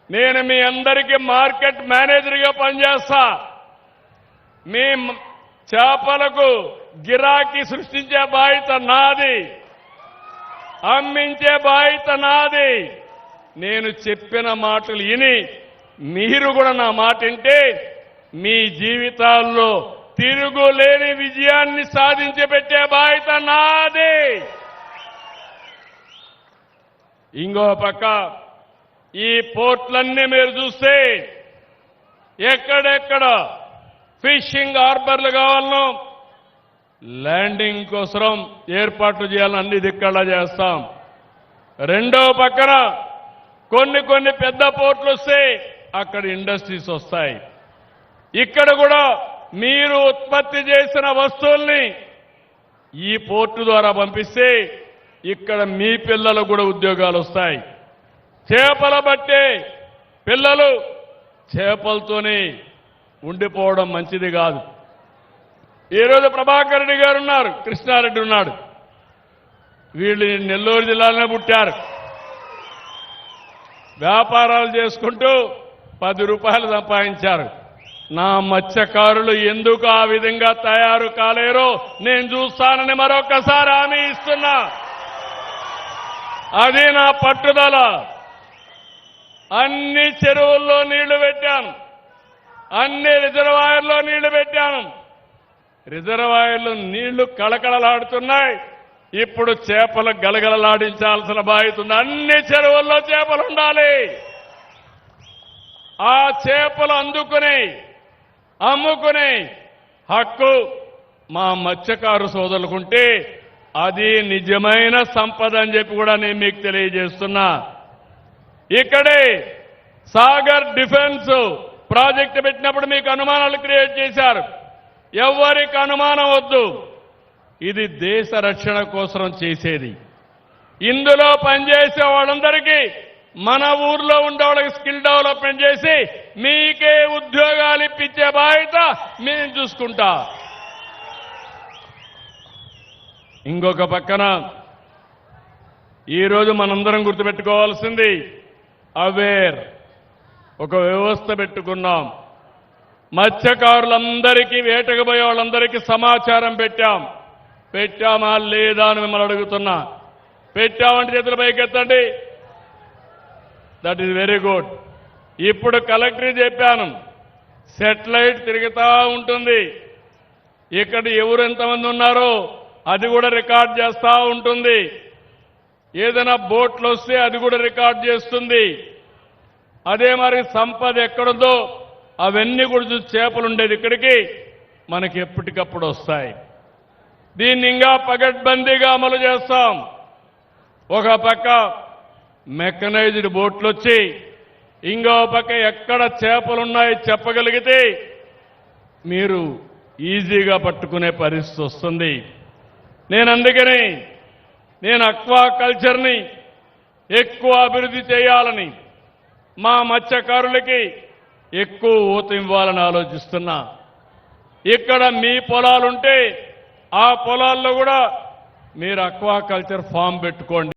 నేను మీ అందరికీ మార్కెట్ మేనేజర్గా పనిచేస్తా. మీ చేపలకు గిరాకీ సృష్టించే బాధ్యత నాది, అమ్మించే బాధ్యత నాది. నేను చెప్పిన మాటలు విని మీరు కూడా నా మాట వింటే మీ జీవితాల్లో తిరుగులేని విజయాన్ని సాధించి పెట్టే బాధ్యత నాది. ఇంకో పక్క ఈ పోర్ట్లన్నీ మీరు చూస్తే ఎక్కడెక్కడ ఫిషింగ్ హార్బర్లు కావాలనో ల్యాండింగ్ కోసం ఏర్పాట్లు చేయాలని అన్ని దిక్కలా చేస్తాం. రెండో పక్కన కొన్ని పెద్ద పోర్ట్లు వస్తే అక్కడ ఇండస్ట్రీస్ వస్తాయి. ఇక్కడ కూడా మీరు ఉత్పత్తి చేసిన వస్తువుల్ని ఈ పోర్టు ద్వారా పంపిస్తే ఇక్కడ మీ పిల్లలకు కూడా ఉద్యోగాలు వస్తాయి. చేపల బట్టే పిల్లలు చేపలతోనే ఉండిపోవడం మంచిది కాదు. ఈరోజు ప్రభాకర్ రెడ్డి గారు ఉన్నారు, కృష్ణారెడ్డి ఉన్నాడు. వీళ్ళు నెల్లూరు జిల్లాలోనే పుట్టారు. వ్యాపారాలు చేసుకుంటూ 10 రూపాయలు సంపాదించారు. నా మత్స్యకారులు ఎందుకు ఆ విధంగా తయారు కాలేరో నేను చూస్తానని మరొకసారి హామీ ఇస్తున్నా. అది నా పట్టుదల. అన్ని చెరువుల్లో నీళ్లు పెట్టాను, అన్ని రిజర్వాయర్లో నీళ్లు పెట్టాను. రిజర్వాయర్లో నీళ్లు కళకళలాడుతున్నాయి. ఇప్పుడు చేపలు గలగలలాడించాల్సిన బాధ్యత ఉంది. అన్ని చెరువుల్లో చేపలు ఉండాలి. ఆ చేపలు అందుకుని అమ్ముకునే హక్కు మా మత్స్యకారు సోదరులకుంటే అది నిజమైన సంపద అని చెప్పి కూడా నేను మీకు తెలియజేస్తున్నా. ఇక్కడే సాగర్ డిఫెన్స్ ప్రాజెక్టు పెట్టినప్పుడు మీకు అనుమానాలు క్రియేట్ చేశారు. ఎవరికి అనుమానం వద్దు, ఇది దేశ రక్షణ కోసం చేసేది. ఇందులో పనిచేసే వాళ్ళందరికీ మన ఊర్లో ఉండే వాళ్ళకి స్కిల్ డెవలప్మెంట్ చేసి మీకే ఉద్యోగాలు ఇప్పించే బాధ్యత మేము చూసుకుంటా. ఇంకొక పక్కన ఈరోజు మనందరం గుర్తుపెట్టుకోవాల్సింది అవేర్ ఒక వ్యవస్థ పెట్టుకున్నాం. మత్స్యకారులందరికీ వేటకు పోయే వాళ్ళందరికీ సమాచారం పెట్టామా లేదా అని మిమ్మల్ని అడుగుతున్నా. పెట్టామంటే చేతుల పైకెత్తండి. That is very good. ఇప్పుడు కలెక్టర్ చెప్పాను, సెటిలైట్ తిరుగుతూ ఉంటుంది. ఇక్కడ ఎవరు ఎంతమంది ఉన్నారో అది కూడా రికార్డ్ చేస్తూ ఉంటుంది. ఏదైనా బోట్లు వస్తే అది కూడా రికార్డ్ చేస్తుంది. అదే మరి సంపద ఎక్కడుందో అవన్నీ కూడా చూసి చేపలు ఉండేది ఇక్కడికి మనకి ఎప్పటికప్పుడు వస్తాయి. దీన్ని ఇంకా పగడ్బందీగా అమలు చేస్తాం. ఒక పక్క మెకనైజ్డ్ బోట్లు వచ్చి ఇంకో పక్క ఎక్కడ చేపలున్నాయో చెప్పగలిగితే మీరు ఈజీగా పట్టుకునే పరిస్థితి వస్తుంది. అందుకని నేను అక్వాకల్చర్ని ఎక్కువ అభివృద్ధి చేయాలని, మా మత్స్యకారులకి ఎక్కువ ఊత ఇవ్వాలని ఆలోచిస్తున్నా. ఇక్కడ మీ పొలాలుంటే ఆ పొలాల్లో కూడా మీరు అక్వాకల్చర్ ఫామ్ పెట్టుకోండి.